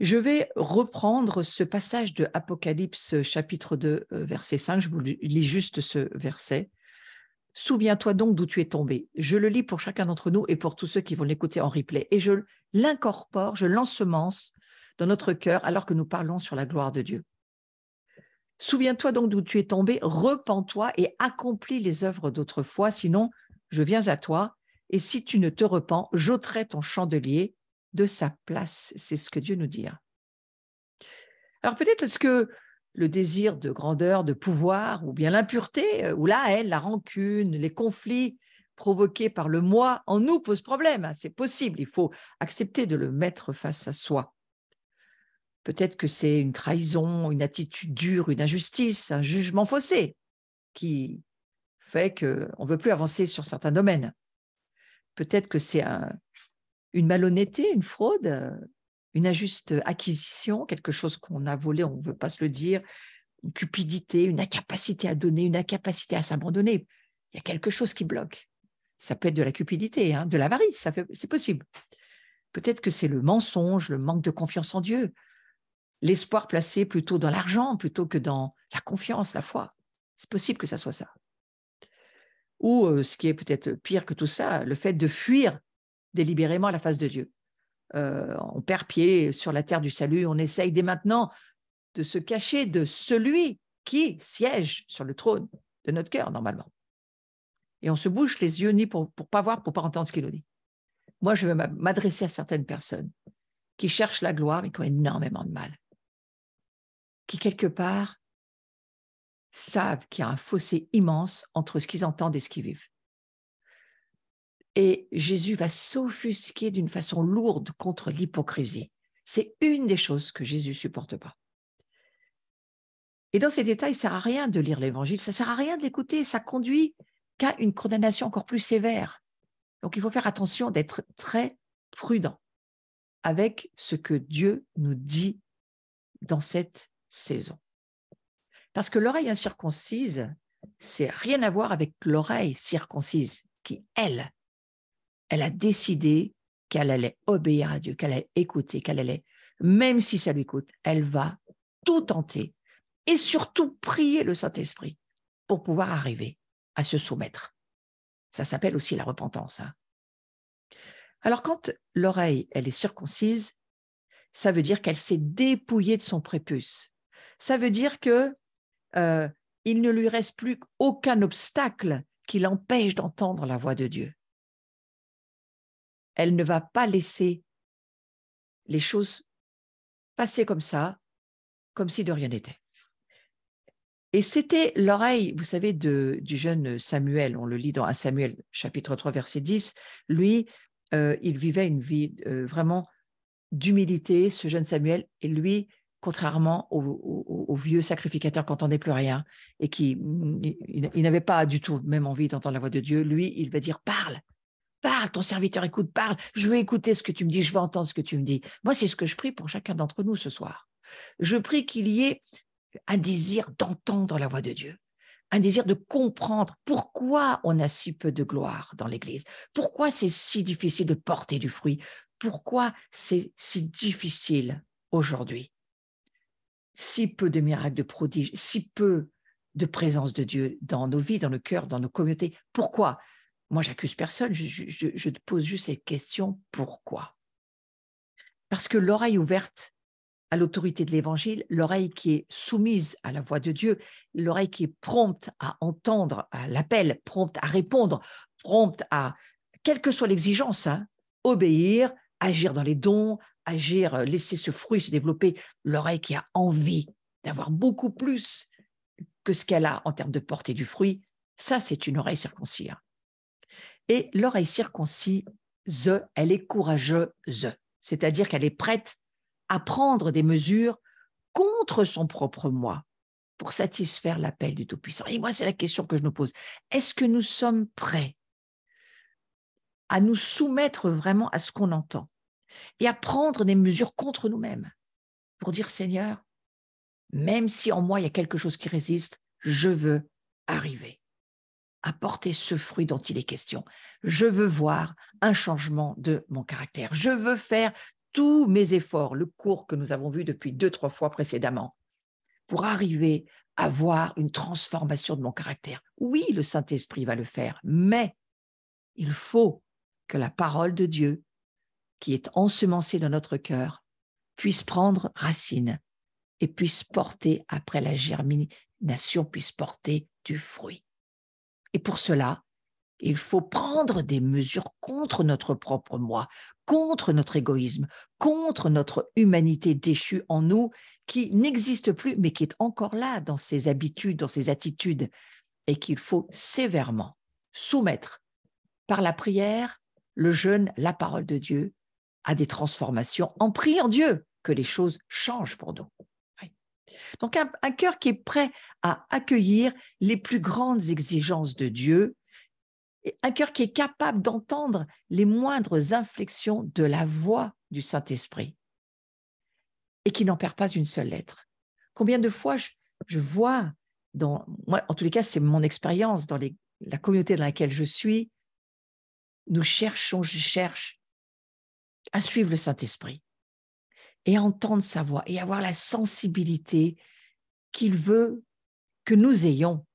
Je vais reprendre ce passage de Apocalypse chapitre 2, verset 5. Je vous lis juste ce verset. « Souviens-toi donc d'où tu es tombé. » Je le lis pour chacun d'entre nous et pour tous ceux qui vont l'écouter en replay. Et je l'incorpore, je l'ensemence dans notre cœur alors que nous parlons sur la gloire de Dieu. « Souviens-toi donc d'où tu es tombé, repens-toi et accomplis les œuvres d'autrefois, sinon je viens à toi. Et si tu ne te repens, j'ôterai ton chandelier de sa place. » C'est ce que Dieu nous dit. Alors peut-être est-ce que le désir de grandeur, de pouvoir, ou bien l'impureté, ou la haine, la rancune, les conflits provoqués par le moi en nous posent problème. C'est possible, il faut accepter de le mettre face à soi. Peut-être que c'est une trahison, une attitude dure, une injustice, un jugement faussé qui fait qu'on ne veut plus avancer sur certains domaines. Peut-être que c'est une malhonnêteté, une fraude, une injuste acquisition, quelque chose qu'on a volé, on ne veut pas se le dire, une cupidité, une incapacité à donner, une incapacité à s'abandonner. Il y a quelque chose qui bloque. Ça peut être de la cupidité, de l'avarice, c'est possible. Peut-être que c'est le mensonge, le manque de confiance en Dieu, l'espoir placé plutôt dans l'argent plutôt que dans la confiance, la foi. C'est possible que ça soit ça. Ou ce qui est peut-être pire que tout ça, le fait de fuir délibérément à la face de Dieu. On perd pied sur la terre du salut, on essaye dès maintenant de se cacher de celui qui siège sur le trône de notre cœur, normalement. Et on se bouche les yeux ni pour pas voir, pour pas entendre ce qu'il nous dit. Moi, je veux m'adresser à certaines personnes qui cherchent la gloire et qui ont énormément de mal, qui, quelque part, savent qu'il y a un fossé immense entre ce qu'ils entendent et ce qu'ils vivent. Et Jésus va s'offusquer d'une façon lourde contre l'hypocrisie. C'est une des choses que Jésus ne supporte pas. Et dans ces détails, ça ne sert à rien de lire l'Évangile, ça ne sert à rien de l'écouter, ça conduit qu'à une condamnation encore plus sévère. Donc, il faut faire attention d'être très prudent avec ce que Dieu nous dit dans cette saison. Parce que l'oreille incirconcise, c'est rien à voir avec l'oreille circoncise qui, elle a décidé qu'elle allait obéir à Dieu, qu'elle allait écouter, qu'elle allait, même si ça lui coûte, elle va tout tenter et surtout prier le Saint-Esprit pour pouvoir arriver à se soumettre. Ça s'appelle aussi la repentance. Alors, quand l'oreille, elle est circoncise, ça veut dire qu'elle s'est dépouillée de son prépuce. Ça veut dire que il ne lui reste plus aucun obstacle qui l'empêche d'entendre la voix de Dieu. Elle ne va pas laisser les choses passer comme ça, comme si de rien n'était. Et c'était l'oreille, vous savez, du jeune Samuel. On le lit dans 1 Samuel, chapitre 3, verset 10. Lui, il vivait une vie vraiment d'humilité, ce jeune Samuel. Et lui, contrairement au vieux sacrificateur qui n'entendait plus rien et qui il n'avait pas du tout même envie d'entendre la voix de Dieu, lui, il va dire « Parle, parle, ton serviteur écoute, parle, je veux écouter ce que tu me dis, je veux entendre ce que tu me dis. » Moi, c'est ce que je prie pour chacun d'entre nous ce soir. Je prie qu'il y ait un désir d'entendre la voix de Dieu, un désir de comprendre pourquoi on a si peu de gloire dans l'Église, pourquoi c'est si difficile de porter du fruit, pourquoi c'est si difficile aujourd'hui, si peu de miracles, de prodiges, si peu de présence de Dieu dans nos vies, dans nos cœurs, dans nos communautés. Pourquoi? Moi, j'accuse personne, je te pose juste cette question, pourquoi? Parce que l'oreille ouverte à l'autorité de l'Évangile, l'oreille qui est soumise à la voix de Dieu, l'oreille qui est prompte à entendre à l'appel, prompte à répondre, prompte à, quelle que soit l'exigence, obéir, agir dans les dons, agir, laisser ce fruit se développer, l'oreille qui a envie d'avoir beaucoup plus que ce qu'elle a en termes de portée du fruit, ça c'est une oreille circoncise. Et l'oreille circoncise, elle est courageuse, c'est-à-dire qu'elle est prête à prendre des mesures contre son propre moi pour satisfaire l'appel du Tout-Puissant. Et moi, c'est la question que je me pose. Est-ce que nous sommes prêts à nous soumettre vraiment à ce qu'on entend et à prendre des mesures contre nous-mêmes pour dire, Seigneur, même si en moi il y a quelque chose qui résiste, je veux arriver à porter ce fruit dont il est question. Je veux voir un changement de mon caractère. Je veux faire tous mes efforts, le cours que nous avons vu depuis 2-3 fois précédemment, pour arriver à voir une transformation de mon caractère. Oui, le Saint-Esprit va le faire, mais il faut que la parole de Dieu, qui est ensemencée dans notre cœur, puisse prendre racine et puisse porter, après la germination, puisse porter du fruit. Et pour cela, il faut prendre des mesures contre notre propre moi, contre notre égoïsme, contre notre humanité déchue en nous, qui n'existe plus, mais qui est encore là dans ses habitudes, dans ses attitudes, et qu'il faut sévèrement soumettre par la prière, le jeûne, la parole de Dieu, à des transformations, en priant Dieu que les choses changent pour nous. Oui. Donc un cœur qui est prêt à accueillir les plus grandes exigences de Dieu, un cœur qui est capable d'entendre les moindres inflexions de la voix du Saint-Esprit et qui n'en perd pas une seule lettre. Combien de fois je vois, moi, en tous les cas, c'est mon expérience dans la communauté dans laquelle je suis, je cherche à suivre le Saint-Esprit et à entendre sa voix et avoir la sensibilité qu'il veut que nous ayons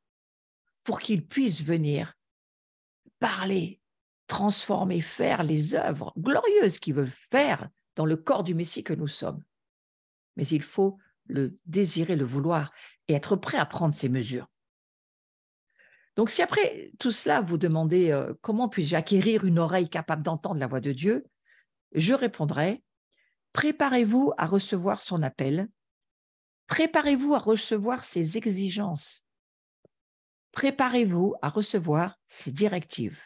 pour qu'il puisse venir parler, transformer, faire les œuvres glorieuses qu'il veut faire dans le corps du Messie que nous sommes. Mais il faut le désirer, le vouloir et être prêt à prendre ces mesures. Donc, si après tout cela, vous demandez comment puis-je acquérir une oreille capable d'entendre la voix de Dieu, je répondrai, préparez-vous à recevoir son appel, préparez-vous à recevoir ses exigences, préparez-vous à recevoir ses directives.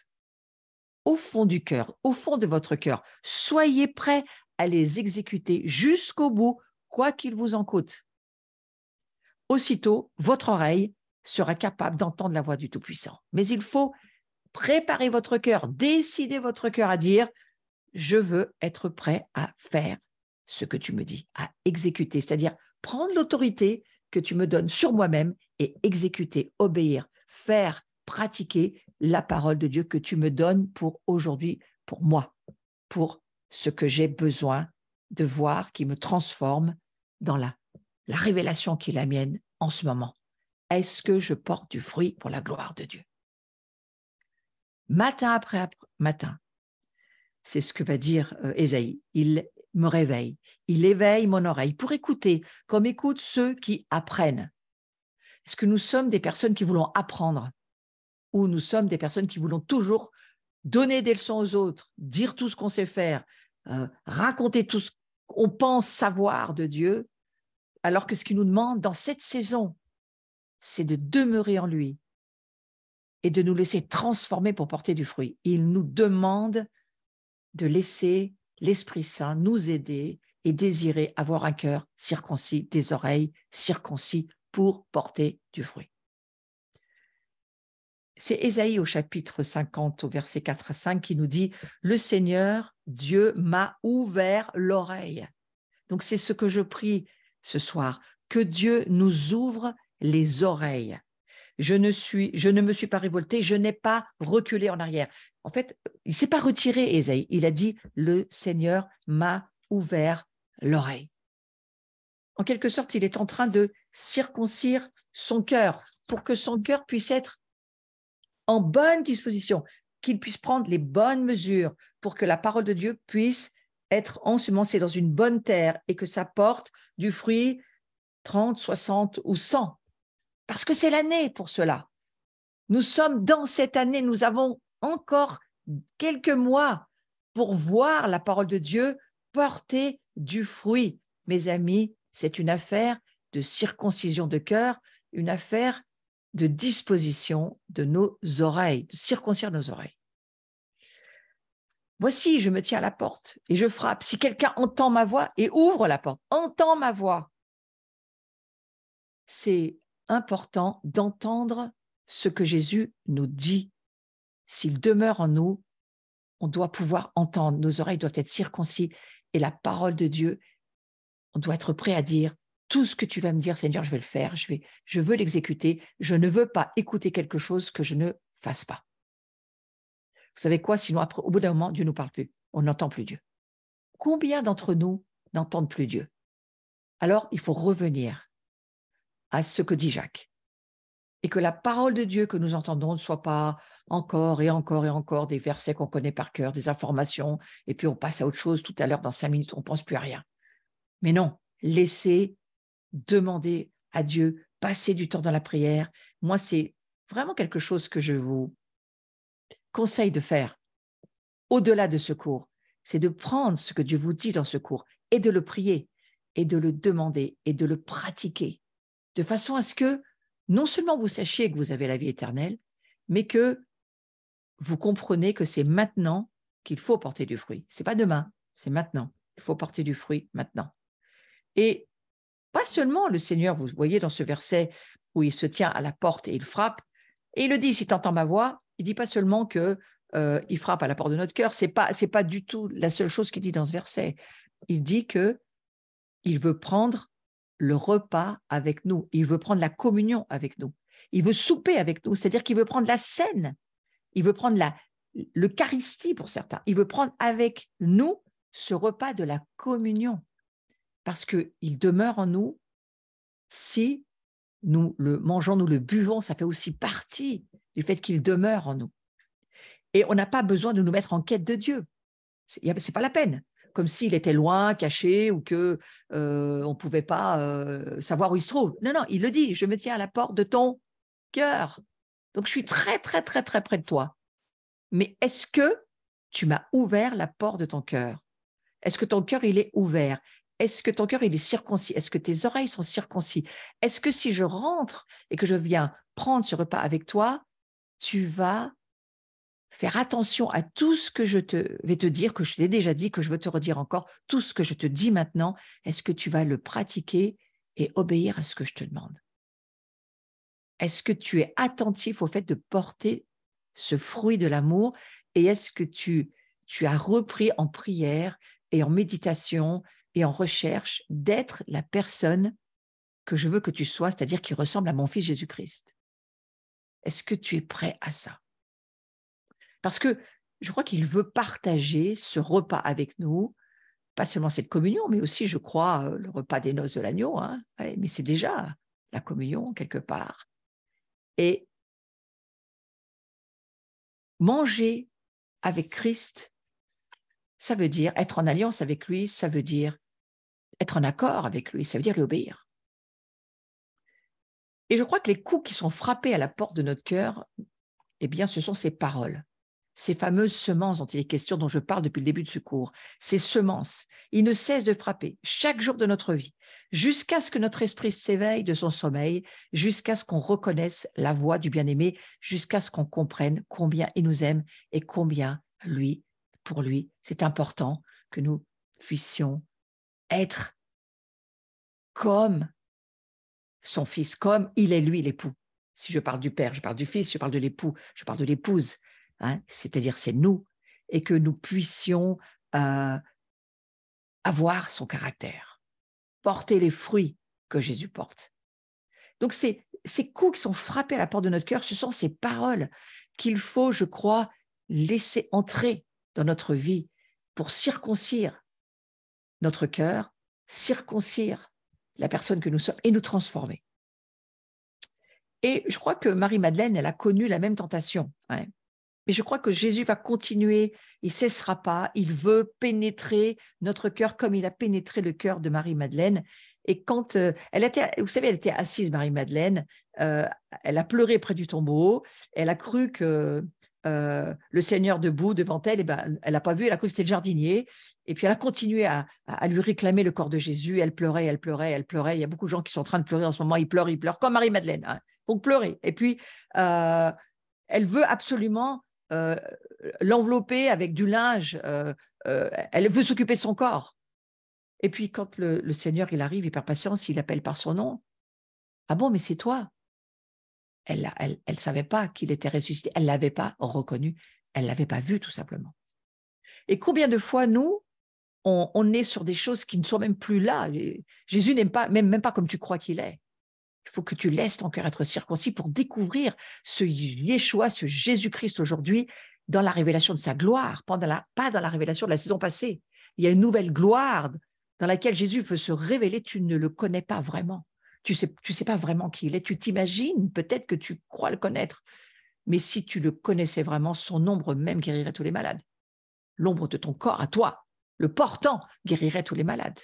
Au fond du cœur, au fond de votre cœur, soyez prêts à les exécuter jusqu'au bout, quoi qu'il vous en coûte. Aussitôt, votre oreille sera capable d'entendre la voix du Tout-Puissant. Mais il faut préparer votre cœur, décider votre cœur à dire « je veux être prêt à faire ce que tu me dis, à exécuter », c'est-à-dire prendre l'autorité que tu me donnes sur moi-même et exécuter, obéir, faire, pratiquer la parole de Dieu que tu me donnes pour aujourd'hui, pour moi, pour ce que j'ai besoin de voir qui me transforme dans la révélation qui est la mienne en ce moment. Est-ce que je porte du fruit pour la gloire de Dieu? Matin après matin, c'est ce que va dire Ésaïe. Il me réveille, il éveille mon oreille pour écouter, comme écoutent ceux qui apprennent. Est-ce que nous sommes des personnes qui voulons apprendre ou nous sommes des personnes qui voulons toujours donner des leçons aux autres, dire tout ce qu'on sait faire, raconter tout ce qu'on pense savoir de Dieu, alors que ce qu'il nous demande dans cette saison, c'est de demeurer en lui et de nous laisser transformer pour porter du fruit. Il nous demande de laisser l'Esprit Saint nous aider et désirer avoir un cœur circoncis, des oreilles circoncis pour porter du fruit. C'est Ésaïe au chapitre 50, au verset 4 à 5, qui nous dit « Le Seigneur, Dieu, m'a ouvert l'oreille ». Donc, c'est ce que je prie ce soir, que Dieu nous ouvre les oreilles. Je ne me suis pas révolté, je n'ai pas reculé en arrière. En fait, il ne s'est pas retiré, Ésaïe. Il a dit « Le Seigneur m'a ouvert l'oreille ». En quelque sorte, il est en train de circoncire son cœur pour que son cœur puisse être en bonne disposition, qu'il puisse prendre les bonnes mesures pour que la parole de Dieu puisse être ensemencée dans une bonne terre et que ça porte du fruit 30, 60 ou 100. Parce que c'est l'année pour cela. Nous sommes dans cette année, nous avons encore quelques mois pour voir la parole de Dieu porter du fruit. Mes amis, c'est une affaire de circoncision de cœur, une affaire de disposition de nos oreilles, de circoncire nos oreilles. Voici, je me tiens à la porte et je frappe. Si quelqu'un entend ma voix et ouvre la porte, entend ma voix, c'est important d'entendre ce que Jésus nous dit. S'il demeure en nous, on doit pouvoir entendre. Nos oreilles doivent être circoncis et la parole de Dieu, on doit être prêt à dire tout ce que tu vas me dire, Seigneur, je vais le faire, je veux l'exécuter. Je ne veux pas écouter quelque chose que je ne fasse pas. Vous savez quoi? Sinon, après, au bout d'un moment, Dieu ne nous parle plus. On n'entend plus Dieu. combien d'entre nous n'entendent plus Dieu? Alors, il faut revenir à ce que dit Jacques. Et que la parole de Dieu que nous entendons ne soit pas encore et encore et encore des versets qu'on connaît par cœur, des informations, et puis on passe à autre chose tout à l'heure, dans 5 minutes, on ne pense plus à rien. Mais non, laissez demander à Dieu, passer du temps dans la prière. Moi, c'est vraiment quelque chose que je vous conseille de faire au-delà de ce cours. C'est de prendre ce que Dieu vous dit dans ce cours et de le prier et de le demander et de le pratiquer de façon à ce que non seulement vous sachiez que vous avez la vie éternelle, mais que vous comprenez que c'est maintenant qu'il faut porter du fruit. Ce n'est pas demain, c'est maintenant. Il faut porter du fruit maintenant. Et pas seulement le Seigneur, vous voyez dans ce verset où il se tient à la porte et il frappe, et il le dit, si tu entends ma voix, il ne dit pas seulement qu'il frappe à la porte de notre cœur, ce n'est pas du tout la seule chose qu'il dit dans ce verset. Il dit qu'il veut prendre le repas avec nous, il veut prendre la communion avec nous, il veut souper avec nous, c'est-à-dire qu'il veut prendre la scène, il veut prendre l'Eucharistie pour certains, il veut prendre avec nous ce repas de la communion, parce qu'il demeure en nous. Si nous le mangeons, nous le buvons, ça fait aussi partie du fait qu'il demeure en nous. Et on n'a pas besoin de nous mettre en quête de Dieu, c'est pas la peine. Comme s'il était loin, caché, ou qu'on ne pouvait pas savoir où il se trouve. Non, non, il le dit, je me tiens à la porte de ton cœur. Donc, je suis très, très, très, très près de toi. Mais est-ce que tu m'as ouvert la porte de ton cœur? Est-ce que ton cœur, il est ouvert? Est-ce que ton cœur, il est circoncis? Est-ce que tes oreilles sont circoncis? Est-ce que si je rentre et que je viens prendre ce repas avec toi, tu vas faire attention à tout ce que je vais te dire, que je t'ai déjà dit, que je veux te redire encore, tout ce que je te dis maintenant, est-ce que tu vas le pratiquer et obéir à ce que je te demande? Est-ce que tu es attentif au fait de porter ce fruit de l'amour et est-ce que tu as repris en prière et en méditation et en recherche d'être la personne que je veux que tu sois, c'est-à-dire qui ressemble à mon fils Jésus-Christ? Est-ce que tu es prêt à ça? Parce que je crois qu'il veut partager ce repas avec nous, pas seulement cette communion, mais aussi, je crois, le repas des noces de l'agneau, hein, ouais, mais c'est déjà la communion quelque part. Et manger avec Christ, ça veut dire être en alliance avec lui, ça veut dire être en accord avec lui, ça veut dire lui obéir. Et je crois que les coups qui sont frappés à la porte de notre cœur, eh bien, ce sont ces paroles. Ces fameuses semences dont il est question, dont je parle depuis le début de ce cours, ces semences, ils ne cessent de frapper chaque jour de notre vie, jusqu'à ce que notre esprit s'éveille de son sommeil, jusqu'à ce qu'on reconnaisse la voix du bien-aimé, jusqu'à ce qu'on comprenne combien il nous aime et combien pour lui, c'est important que nous puissions être comme son fils, comme il est lui l'époux. Si je parle du père, je parle du fils, je parle de l'époux, je parle de l'épouse. Hein, c'est-à-dire c'est nous, et que nous puissions avoir son caractère, porter les fruits que Jésus porte. Donc ces coups qui sont frappés à la porte de notre cœur, ce sont ces paroles qu'il faut, je crois, laisser entrer dans notre vie pour circoncire notre cœur, circoncire la personne que nous sommes et nous transformer. Et je crois que Marie-Madeleine, elle a connu la même tentation. Hein. Mais je crois que Jésus va continuer, il ne cessera pas, il veut pénétrer notre cœur comme il a pénétré le cœur de Marie-Madeleine. Et quand elle était assise, Marie-Madeleine, elle a pleuré près du tombeau, elle a cru que le Seigneur debout devant elle, eh ben, elle n'a pas vu, elle a cru que c'était le jardinier. Et puis elle a continué à lui réclamer le corps de Jésus, elle pleurait, elle pleurait, elle pleurait. Il y a beaucoup de gens qui sont en train de pleurer en ce moment, ils pleurent, comme Marie-Madeleine. Hein. Il faut pleurer. Et puis, elle veut absolument l'envelopper avec du linge, elle veut s'occuper de son corps. Et puis quand le Seigneur il arrive, il perd patience, il appelle par son nom. Ah bon, mais c'est toi? Elle savait pas qu'il était ressuscité, elle l'avait pas reconnu, elle l'avait pas vu tout simplement. Et combien de fois nous on est sur des choses qui ne sont même plus là. Jésus n'aime pas même pas comme tu crois qu'il est. Il faut que tu laisses ton cœur être circoncis pour découvrir ce Yeshua, ce Jésus-Christ aujourd'hui, dans la révélation de sa gloire, pas dans la révélation de la saison passée, il y a une nouvelle gloire dans laquelle Jésus veut se révéler, tu ne le connais pas vraiment. Tu sais pas vraiment qui il est, tu t'imagines peut-être que tu crois le connaître, mais si tu le connaissais vraiment, son ombre même guérirait tous les malades. L'ombre de ton corps à toi, le portant, guérirait tous les malades.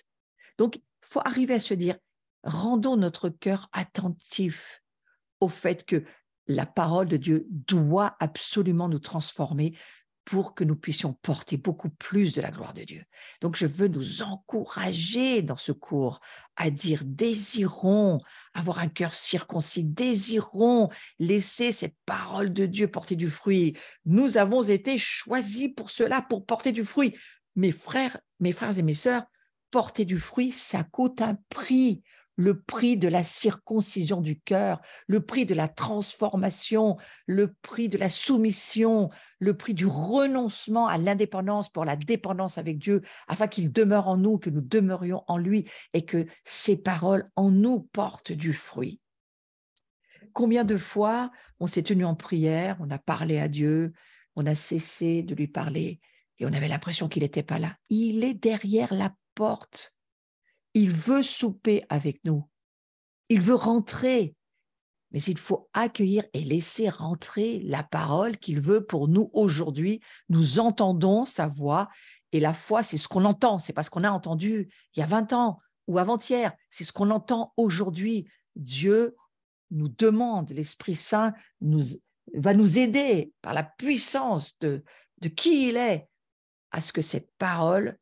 Donc, il faut arriver à se dire, rendons notre cœur attentif au fait que la parole de Dieu doit absolument nous transformer pour que nous puissions porter beaucoup plus de la gloire de Dieu. Donc, je veux nous encourager dans ce cours à dire, désirons avoir un cœur circoncis, désirons laisser cette parole de Dieu porter du fruit. Nous avons été choisis pour cela, pour porter du fruit. Mes frères et mes sœurs, porter du fruit, ça coûte un prix. Le prix de la circoncision du cœur, le prix de la transformation, le prix de la soumission, le prix du renoncement à l'indépendance pour la dépendance avec Dieu, afin qu'il demeure en nous, que nous demeurions en lui et que ses paroles en nous portent du fruit. Combien de fois on s'est tenu en prière, on a parlé à Dieu, on a cessé de lui parler et on avait l'impression qu'il n'était pas là. Il est derrière la porte. Il veut souper avec nous. Il veut rentrer, mais il faut accueillir et laisser rentrer la parole qu'il veut pour nous aujourd'hui. Nous entendons sa voix et la foi, c'est ce qu'on entend. C'est pas ce qu'on a entendu il y a 20 ans ou avant-hier. C'est ce qu'on entend aujourd'hui. Dieu nous demande, l'Esprit Saint va nous aider par la puissance de qui il est à ce que cette parole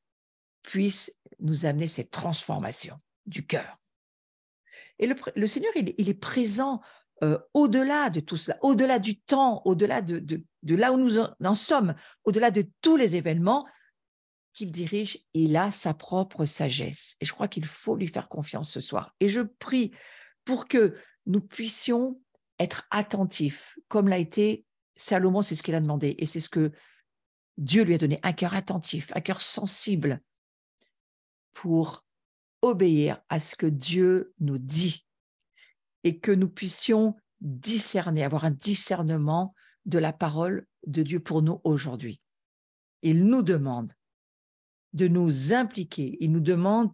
puisse nous amener cette transformation du cœur. Et le Seigneur, il est présent au-delà de tout cela, au-delà du temps, au-delà de là où nous en sommes, au-delà de tous les événements qu'il dirige. Il a sa propre sagesse. Et je crois qu'il faut lui faire confiance ce soir. Et je prie pour que nous puissions être attentifs, comme l'a été Salomon, c'est ce qu'il a demandé. Et c'est ce que Dieu lui a donné, un cœur attentif, un cœur sensible pour obéir à ce que Dieu nous dit et que nous puissions discerner, avoir un discernement de la parole de Dieu pour nous aujourd'hui. Il nous demande de nous impliquer, il nous demande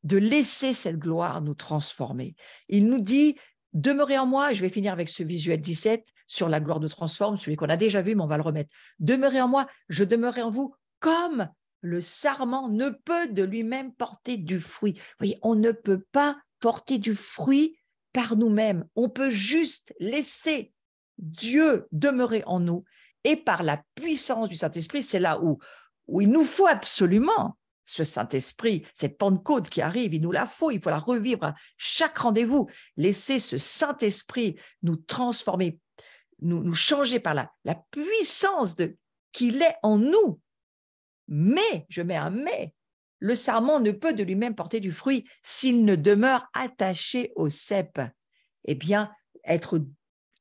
de laisser cette gloire nous transformer. Il nous dit, demeurez en moi, je vais finir avec ce visuel 17 sur la gloire nous transforme, celui qu'on a déjà vu, mais on va le remettre. Demeurez en moi, je demeurerai en vous, comme le sarment ne peut de lui-même porter du fruit. Vous voyez, on ne peut pas porter du fruit par nous-mêmes. On peut juste laisser Dieu demeurer en nous et par la puissance du Saint-Esprit, c'est là où il nous faut absolument ce Saint-Esprit, cette Pentecôte qui arrive, il nous la faut, il faut la revivre à chaque rendez-vous. Laisser ce Saint-Esprit nous transformer, nous changer par la puissance qu'il est en nous. Mais, je mets un mais, le sarment ne peut de lui-même porter du fruit s'il ne demeure attaché au cep. Eh bien, être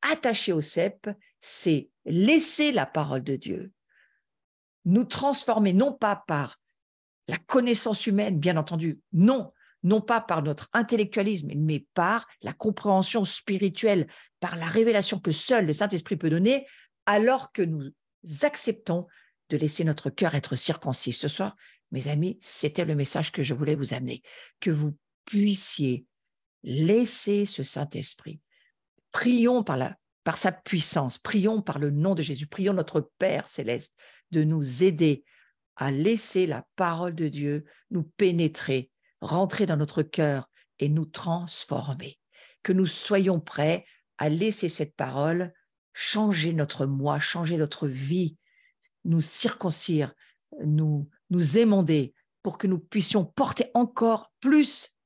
attaché au cep, c'est laisser la parole de Dieu nous transformer, non pas par la connaissance humaine, bien entendu, non pas par notre intellectualisme, mais par la compréhension spirituelle, par la révélation que seul le Saint-Esprit peut donner, alors que nous acceptons de laisser notre cœur être circoncis. Ce soir, mes amis, c'était le message que je voulais vous amener, que vous puissiez laisser ce Saint-Esprit. Prions par sa puissance, prions par le nom de Jésus, prions notre Père céleste de nous aider à laisser la parole de Dieu nous pénétrer, rentrer dans notre cœur et nous transformer. Que nous soyons prêts à laisser cette parole changer notre moi, changer notre vie, nous circoncire, nous émonder pour que nous puissions porter encore plus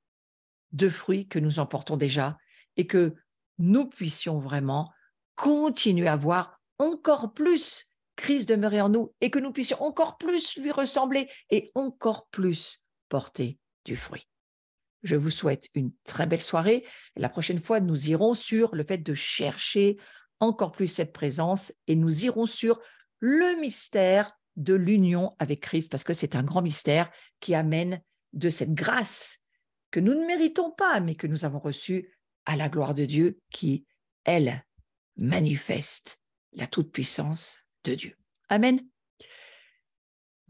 de fruits que nous en portons déjà et que nous puissions vraiment continuer à voir encore plus Christ demeurer en nous et que nous puissions encore plus lui ressembler et encore plus porter du fruit. Je vous souhaite une très belle soirée. La prochaine fois, nous irons sur le fait de chercher encore plus cette présence et nous irons sur le mystère de l'union avec Christ parce que c'est un grand mystère qui amène de cette grâce que nous ne méritons pas, mais que nous avons reçue à la gloire de Dieu qui, elle, manifeste la toute-puissance de Dieu. Amen.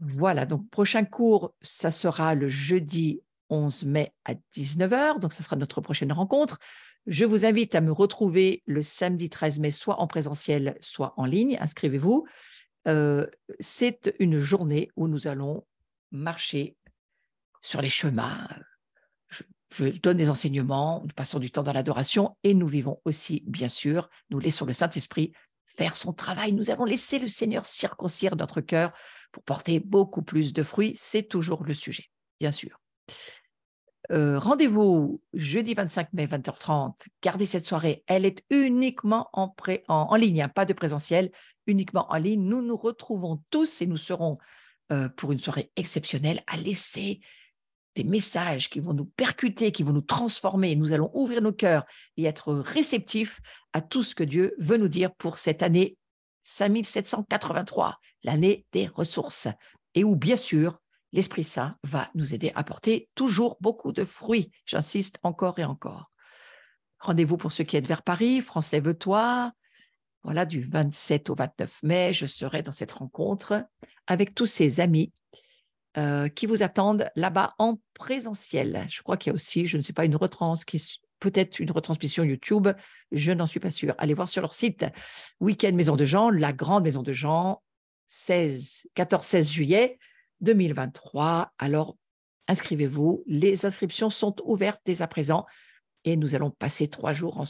Voilà, donc prochain cours, ça sera le jeudi 11 mai à 19 h, donc ça sera notre prochaine rencontre. Je vous invite à me retrouver le samedi 13 mai, soit en présentiel, soit en ligne. Inscrivez-vous. C'est une journée où nous allons marcher sur les chemins. Je donne des enseignements, nous passons du temps dans l'adoration et nous vivons aussi, bien sûr, nous laissons le Saint-Esprit faire son travail. Nous avons laissé le Seigneur circoncire notre cœur pour porter beaucoup plus de fruits. C'est toujours le sujet, bien sûr. Rendez-vous jeudi 25 mai, 20h30. Gardez cette soirée. Elle est uniquement en ligne, hein, pas de présentiel, uniquement en ligne. Nous nous retrouvons tous et nous serons, pour une soirée exceptionnelle, à laisser des messages qui vont nous percuter, qui vont nous transformer. Nous allons ouvrir nos cœurs et être réceptifs à tout ce que Dieu veut nous dire pour cette année 5783, l'année des ressources, et où, bien sûr, l'Esprit Saint va nous aider à porter toujours beaucoup de fruits. J'insiste encore et encore. Rendez-vous pour ceux qui êtes vers Paris, France Lève-toi. Voilà, du 27 au 29 mai, je serai dans cette rencontre avec tous ces amis qui vous attendent là-bas en présentiel. Je crois qu'il y a aussi, je ne sais pas, peut-être une retransmission YouTube, je n'en suis pas sûre. Allez voir sur leur site. Week-end Maison de Jean, la grande Maison de Jean, 14-16 juillet 2023. Alors, inscrivez-vous. Les inscriptions sont ouvertes dès à présent et nous allons passer 3 jours en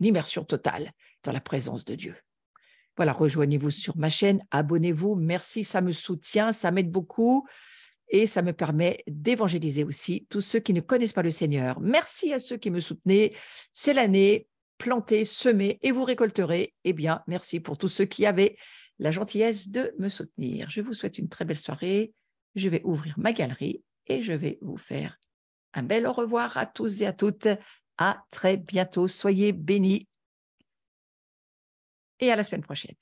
immersion totale dans la présence de Dieu. Voilà, rejoignez-vous sur ma chaîne, abonnez-vous. Merci, ça me soutient, ça m'aide beaucoup. Et ça me permet d'évangéliser aussi tous ceux qui ne connaissent pas le Seigneur. Merci à ceux qui me soutenaient. C'est l'année, plantez, semez et vous récolterez. Eh bien, merci pour tous ceux qui avaient la gentillesse de me soutenir. Je vous souhaite une très belle soirée. Je vais ouvrir ma galerie et je vais vous faire un bel au revoir à tous et à toutes. À très bientôt. Soyez bénis et à la semaine prochaine.